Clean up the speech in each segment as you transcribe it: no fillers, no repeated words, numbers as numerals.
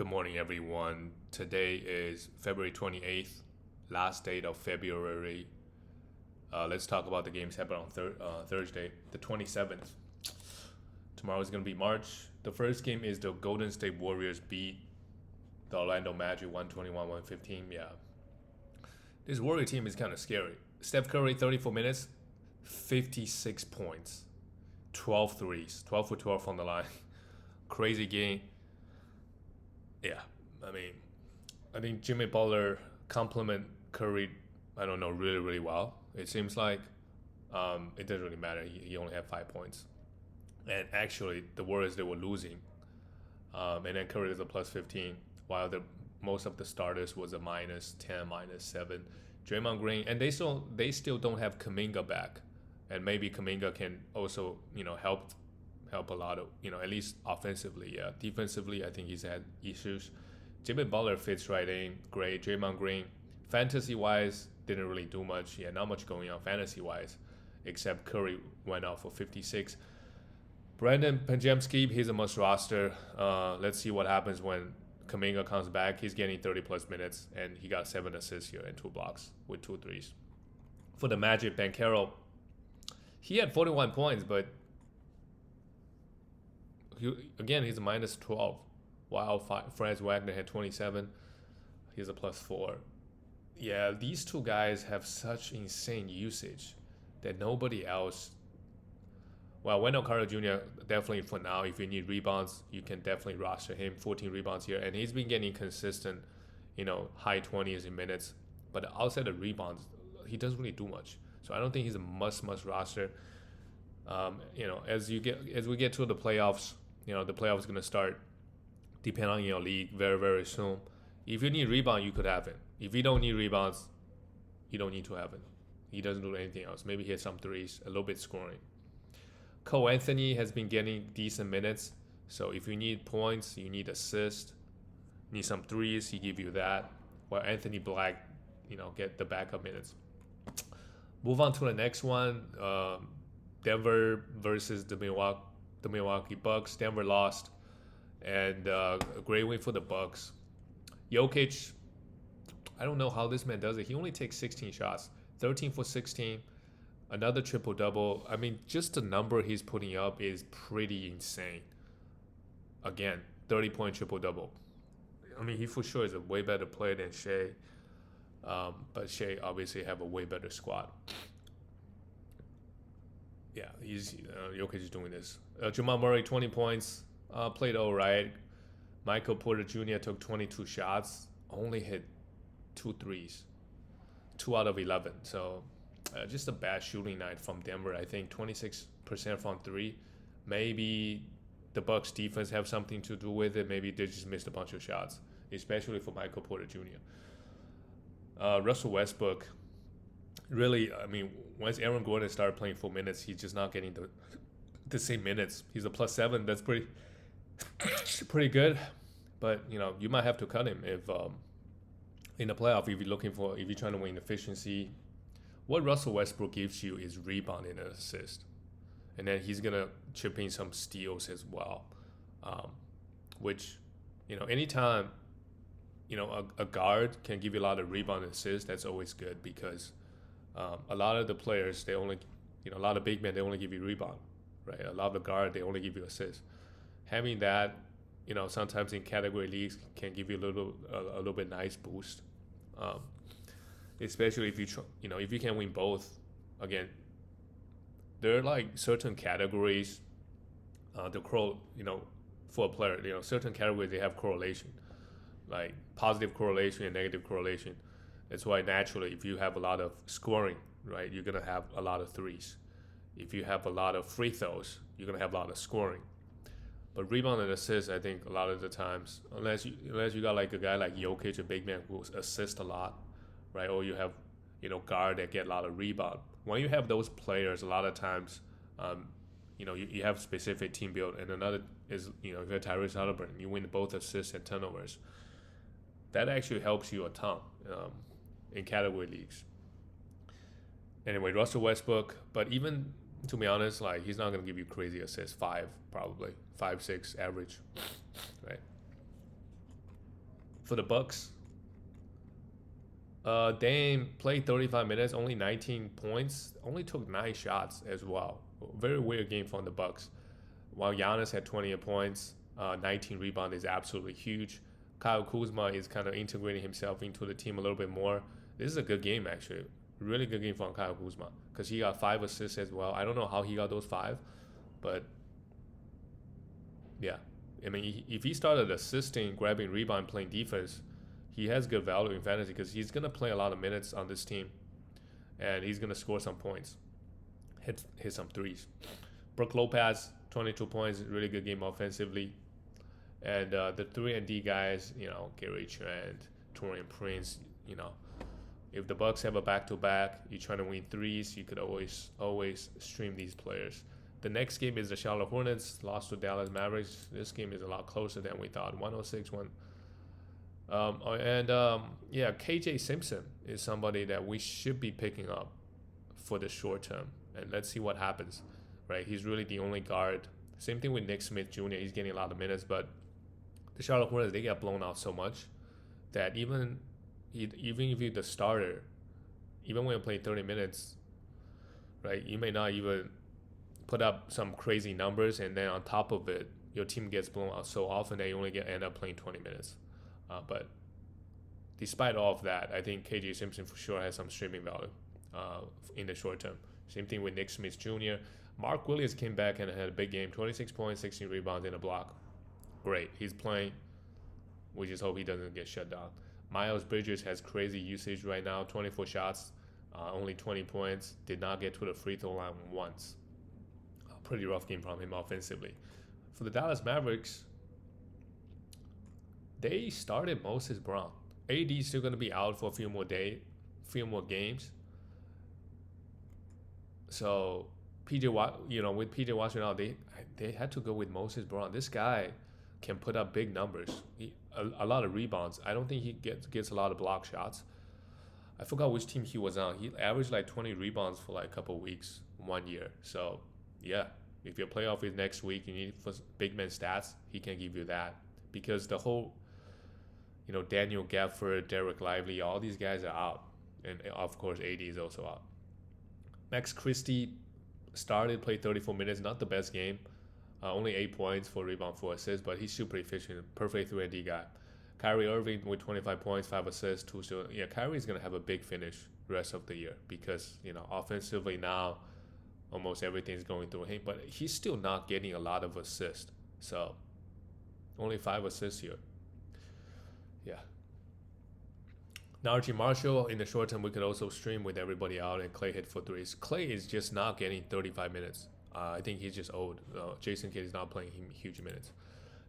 Good morning, everyone. Today is February 28th, last date of February. Let's talk about the games happening on Thursday, the 27th. Tomorrow is going to be March. The first game is the Golden State Warriors beat the Orlando Magic 121-115. Yeah. This Warrior team is kind of scary. Steph Curry, 34 minutes, 56 points, 12 threes, 12 for 12 on the line. Crazy game. Yeah, I think Jimmy Butler complement Curry, I don't know, really, really well. It seems like it doesn't really matter. He only had 5 points. And actually, the Warriors, they were losing. And then Curry is a plus 15, while most of the starters was a minus 10, minus 7. Draymond Green, and they still don't have Kuminga back. And maybe Kuminga can also, help a lot of, at least offensively. Yeah, defensively, I think he's had issues. Jimmy Butler fits right in, great. Draymond Green, fantasy wise, didn't really do much. Yeah, not much going on fantasy wise, except Curry went out for 56. Brandon Pajemski, he's a must roster. Let's see what happens when Kuminga comes back. He's getting 30 plus minutes, and he got 7 assists here and 2 blocks with 2 threes. For the Magic, Ben Carroll, he had 41 points, but he's a minus 12, while Franz Wagner had 27. He's a plus 4. Yeah, these two guys have such insane usage that nobody else. Well, Wendell Carter Jr. definitely for now, if you need rebounds, you can definitely roster him. 14 rebounds here, and he's been getting consistent, high 20s in minutes. But outside of rebounds, he doesn't really do much. So I don't think he's a must roster. As we get to the playoffs, the playoffs going to start, depending on your league, very, very soon. If you need rebound, you could have it. If you don't need rebounds, you don't need to have it. He doesn't do anything else. Maybe hit some threes, a little bit scoring. Cole Anthony has been getting decent minutes. So if you need points, you need assists, need some threes, he give you that. While Anthony Black, get the backup minutes. Move on to the next one. Denver versus the Milwaukee Bucks. Denver lost, and a great win for the Bucks. Jokic, I don't know how this man does it. He only takes 16 shots, 13 for 16, another triple-double. Just the number he's putting up is pretty insane. Again, 30-point triple-double. He for sure is a way better player than Shea, but Shea obviously have a way better squad. Yeah, Jokic is doing this. Jamal Murray, 20 points, played all right. Michael Porter Jr. took 22 shots, only hit 2 threes, 2 out of 11. So just a bad shooting night from Denver. I think 26% from 3. Maybe the Bucks defense have something to do with it. Maybe they just missed a bunch of shots, especially for Michael Porter Jr. Russell Westbrook, really, once Aaron Gordon started playing full minutes, he's just not getting the same minutes. He's a plus 7. That's pretty good. But, you might have to cut him if in the playoff, if you're trying to win efficiency. What Russell Westbrook gives you is rebound and assist. And then he's going to chip in some steals as well. Which, anytime, a guard can give you a lot of rebound and assist, that's always good because a lot of the players, they only, a lot of big men, they only give you rebound, right? A lot of the guard, they only give you assist. Having that, sometimes in category leagues can give you a little bit nice boost, especially if if you can win both. Again, there are like certain categories, for a player, certain categories they have correlation, like positive correlation and negative correlation. That's why naturally, if you have a lot of scoring, right, you're gonna have a lot of threes. If you have a lot of free throws, you're gonna have a lot of scoring. But rebound and assist, I think a lot of the times, unless you got like a guy like Jokic, a big man who assists a lot, right, or you have guard that get a lot of rebound. When you have those players, a lot of times, you have specific team build, and another is if you have Tyrese Haliburton, you win both assists and turnovers. That actually helps you a ton in category leagues. Anyway, Russell Westbrook, but even to be honest, like he's not gonna give you crazy assists. 5 probably, 5, 6 average, right? For the Bucks, Dame played 35 minutes, only 19 points, only took 9 shots as well. Very weird game from the Bucks. While Giannis had 20 points, 19 rebound is absolutely huge. Kyle Kuzma is kind of integrating himself into the team a little bit more. This is a good game actually, really good game from Kyle Kuzma because he got 5 assists as well. I don't know how he got those 5, but yeah, I mean if he started assisting, grabbing rebound, playing defense, he has good value in fantasy because he's gonna play a lot of minutes on this team, and he's gonna score some points, hit some threes. Brook Lopez, 22 points, really good game offensively. And the 3 and D guys, Gary Trent, Torian Prince, if the Bucks have a back-to-back, you're trying to win threes, you could always stream these players. The next game is the Charlotte Hornets, lost to Dallas Mavericks. This game is a lot closer than we thought, 106-1. KJ Simpson is somebody that we should be picking up for the short term, and let's see what happens. Right, he's really the only guard. Same thing with Nick Smith Jr. He's getting a lot of minutes, but the Charlotte Hornets, they get blown out so much that even if you're the starter, even when you play 30 minutes, right, you may not even put up some crazy numbers, and then on top of it, your team gets blown out so often that you only end up playing 20 minutes. But despite all of that, I think KJ Simpson for sure has some streaming value in the short term. Same thing with Nick Smith Jr. Mark Williams came back and had a big game, 26 points, 16 rebounds, and a block. Great. He's playing. We just hope he doesn't get shut down. Miles Bridges has crazy usage right now, 24 shots, only 20 points, did not get to the free throw line once. A pretty rough game from him offensively. For the Dallas Mavericks, they started Moses Brown. AD is still going to be out for a few more games. So with PJ Washington out, they had to go with Moses Brown. This guy can put up big numbers, a lot of rebounds. I don't think he gets a lot of block shots. I forgot which team he was on. He averaged like 20 rebounds for like a couple of weeks, 1 year. So yeah, if your playoff is next week, you need for big man stats, he can give you that because the whole, Daniel Gafford, Derek Lively, all these guys are out, and of course AD is also out. Max Christie played 34 minutes, not the best game. Only 8 points, 4 rebounds, 4 assists, but he's super efficient, perfect 3-and-D guy. Kyrie Irving with 25 points, 5 assists, 2 steals. Yeah, Kyrie's going to have a big finish the rest of the year because, offensively now, almost everything's going through him, but he's still not getting a lot of assists. So, only 5 assists here. Yeah. Now, Archie Marshall, in the short term, we could also stream with everybody out, and Clay hit for threes. Clay is just not getting 35 minutes. I think he's just old. Jason Kidd is not playing him huge minutes.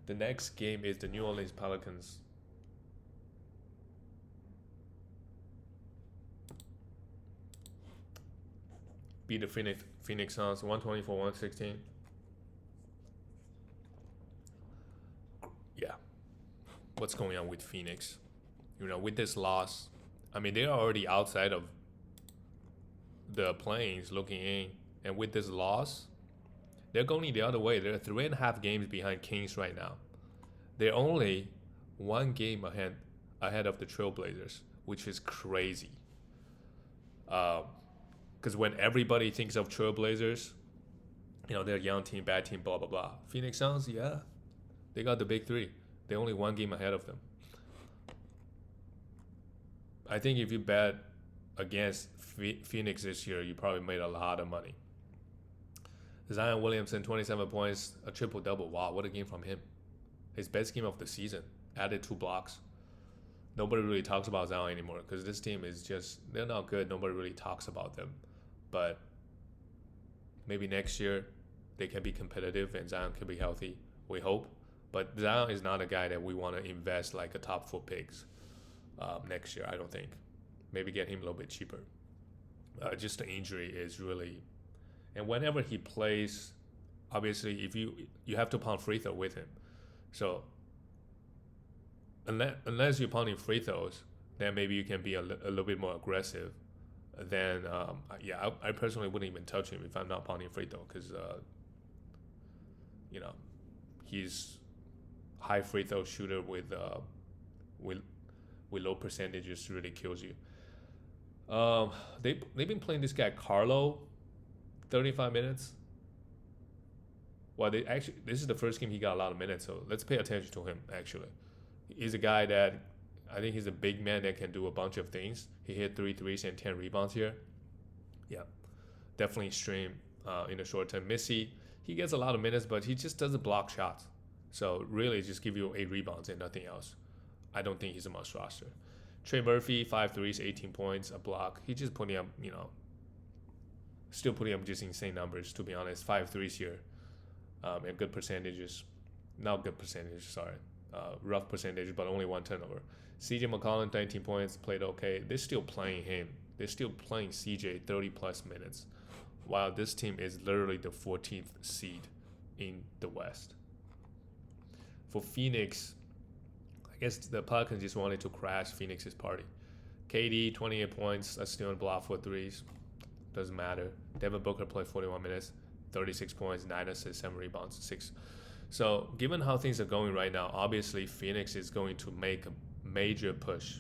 The next game is the New Orleans Pelicans. Beat the Phoenix Suns 124-116. Yeah. What's going on with Phoenix? With this loss, I mean, they're already outside of the plains looking in. And with this loss, they're going the other way. They're 3.5 games behind Kings right now. They're only 1 game ahead of the Trailblazers, which is crazy. Because when everybody thinks of Trailblazers, they're a young team, bad team, blah, blah, blah. Phoenix Suns, yeah, they got the big 3. They're only 1 game ahead of them. I think if you bet against Phoenix this year, you probably made a lot of money. Zion Williamson, 27 points, a triple-double. Wow, what a game from him. His best game of the season. Added 2 blocks. Nobody really talks about Zion anymore because this team is they're not good. Nobody really talks about them. But maybe next year they can be competitive and Zion can be healthy. We hope. But Zion is not a guy that we want to invest like a top 4 picks next year, I don't think. Maybe get him a little bit cheaper. Just the injury is really... And whenever he plays, obviously, if you have to pound free throw with him. So unless you're pounding free throws, then maybe you can be a little bit more aggressive. Then, I personally wouldn't even touch him if I'm not pounding free throw because, he's high free throw shooter with with low percentages really kills you. Um, they've been playing this guy Carlo, 35 minutes. Well, they actually this is the first game he got a lot of minutes, so let's pay attention to him. Actually, he's a guy that I think he's a big man that can do a bunch of things. He hit 3 threes and 10 rebounds here. Yeah, definitely stream in the short term. Missy, he gets a lot of minutes, but he just doesn't block shots. So really, just give you 8 rebounds and nothing else. I don't think he's a must roster. Trey Murphy, 5 threes, 18 points, a block. He just putting up, still putting up just insane numbers, to be honest. 5 threes here, and good percentages. Not good percentages, sorry. Rough percentage, but only 1 turnover. CJ McCollum, 19 points, played okay. They're still playing him. They're still playing CJ 30-plus minutes, while this team is literally the 14th seed in the West. For Phoenix, I guess the Pelicans just wanted to crash Phoenix's party. KD, 28 points, a steal and block for threes. Doesn't matter. Devin Booker played 41 minutes, 36 points, 9 assists, 7 rebounds, 6. So given how things are going right now, obviously Phoenix is going to make a major push.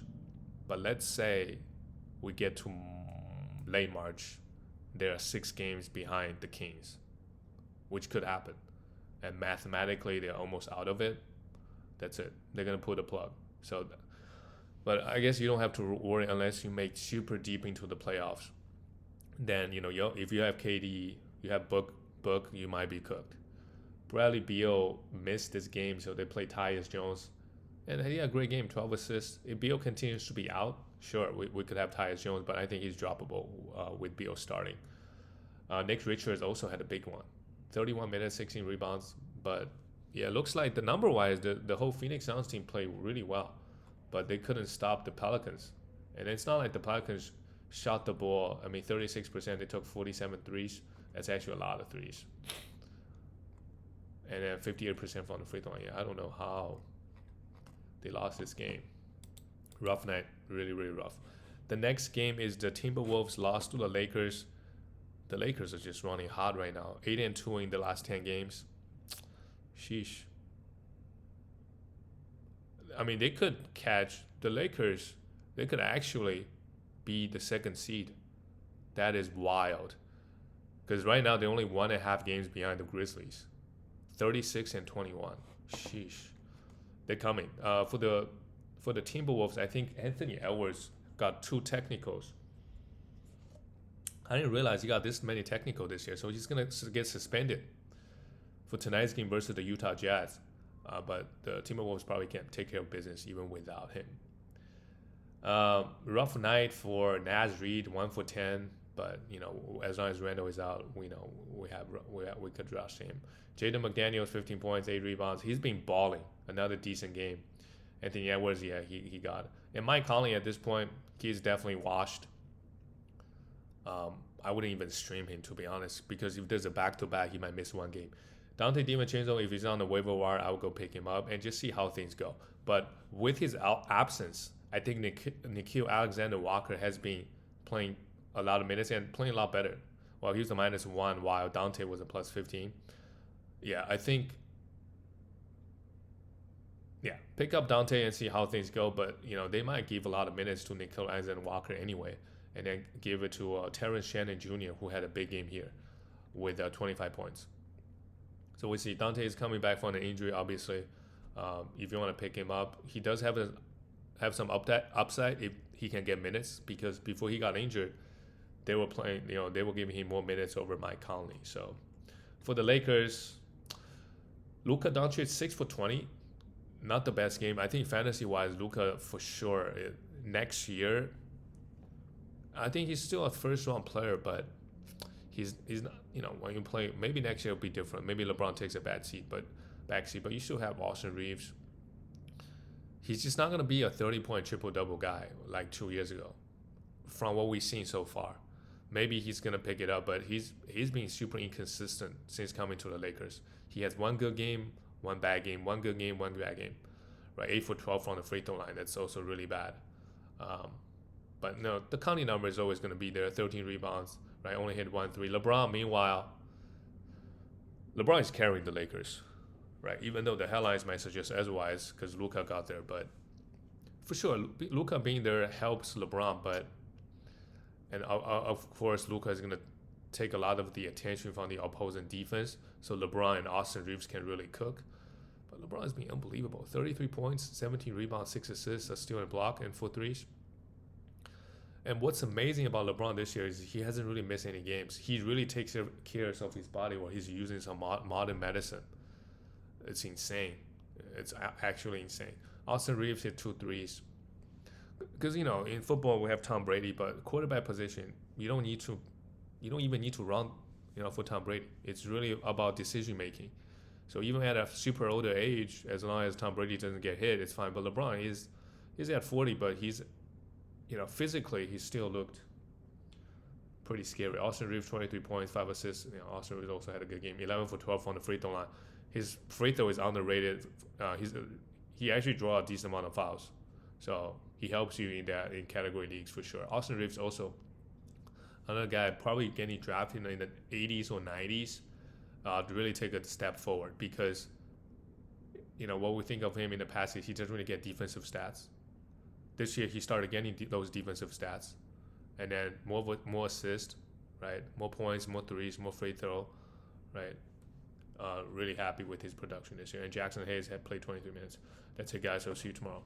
But let's say we get to late March, there are 6 games behind the Kings, which could happen. And mathematically, they're almost out of it. That's it. They're going to pull the plug. So, but I guess you don't have to worry unless you make super deep into the playoffs. Then, if you have KD, you have Book, you might be cooked. Bradley Beal missed this game, so they play Tyus Jones. And he had a great game, 12 assists. If Beal continues to be out, sure, we could have Tyus Jones, but I think he's droppable with Beal starting. Nick Richards also had a big one. 31 minutes, 16 rebounds. But, yeah, it looks like the number-wise, the whole Phoenix Suns team played really well. But they couldn't stop the Pelicans. And it's not like the Pelicans shot the ball. 36%, they took 47 threes. That's actually a lot of threes. And then 58% from the free throw line. Yeah, I don't know how they lost this game. Rough night. Really, really rough. The next game is the Timberwolves lost to the Lakers. The Lakers are just running hot right now. 8-2 in the last 10 games. Sheesh. They could catch the Lakers. They could actually be the 2nd seed. That is wild. Because right now they're only 1.5 games behind the Grizzlies. 36-21. Sheesh. They're coming. For the Timberwolves, I think Anthony Edwards got 2 technicals. I didn't realize he got this many technical this year, so he's going to get suspended for tonight's game versus the Utah Jazz. But the Timberwolves probably can take care of business even without him. Rough night for Naz Reid, 1 for 10. But as long as Randall is out, we could rush him. Jaden McDaniels, 15 points, 8 rebounds. He's been balling. Another decent game. Anthony Edwards, yeah, he got it. And Mike Conley at this point, he's definitely washed. I wouldn't even stream him, to be honest, because if there's a back-to-back, he might miss 1 game. Dante DiVincenzo, if he's on the waiver wire, I would go pick him up and just see how things go. But with his absence, I think Nickeil Alexander-Walker has been playing a lot of minutes and playing a lot better. Well, he was a -1 while Dante was a +15. Yeah, I think, pick up Dante and see how things go. But, they might give a lot of minutes to Nickeil Alexander-Walker anyway, and then give it to Terrence Shannon Jr., who had a big game here with 25 points. So we see Dante is coming back from an injury, obviously. If you want to pick him up, he does have some upside if he can get minutes, because before he got injured, they were playing, they were giving him more minutes over Mike Conley. So for the Lakers, Luka Doncic, 6 for 20. Not the best game. I think fantasy-wise, Luka for sure. Next year, I think he's still a first-round player, but he's not, when you play, maybe next year will be different. Maybe LeBron takes a backseat, but you still have Austin Reeves. He's just not going to be a 30-point triple-double guy like 2 years ago from what we've seen so far. Maybe he's going to pick it up, but he's been super inconsistent since coming to the Lakers. He has 1 good game, 1 bad game, 1 good game, 1 bad game. Right, 8 for 12 from the free throw line. That's also really bad. But no, the counting number is always going to be there. 13 rebounds, right? Only hit 1 3. LeBron, meanwhile, LeBron is carrying the Lakers, right? Even though the headlines might suggest otherwise because Luka got there. But for sure, Luka being there helps LeBron, but and of course Luka is gonna take a lot of the attention from the opposing defense, so LeBron and Austin Reeves can really cook. But LeBron has been unbelievable. 33 points, 17 rebounds, 6 assists, a steal and block, and 4 threes. And what's amazing about LeBron this year is he hasn't really missed any games. He really takes care of his body while he's using some modern medicine. It's insane. It's actually insane. Austin Reeves hit 2 threes. Because in football we have Tom Brady, but quarterback position you don't even need to run, for Tom Brady. It's really about decision making. So even at a super older age, as long as Tom Brady doesn't get hit, it's fine. But LeBron he's at 40, but he's physically he still looked pretty scary. Austin Reeves 23 points, 5 assists. Austin Reeves also had a good game. 11 for 12 on the free throw line. His free throw is underrated. He actually draw a decent amount of fouls, so he helps you in category leagues for sure. Austin Reeves also another guy probably getting drafted in the 80s or 90s to really take a step forward, because what we think of him in the past is he doesn't really get defensive stats. This year he started getting those defensive stats, and then more assists, right? More points, more threes, more free throw, right? Really happy with his production this year. And Jackson Hayes had played 23 minutes. That's it, guys. I'll see you tomorrow.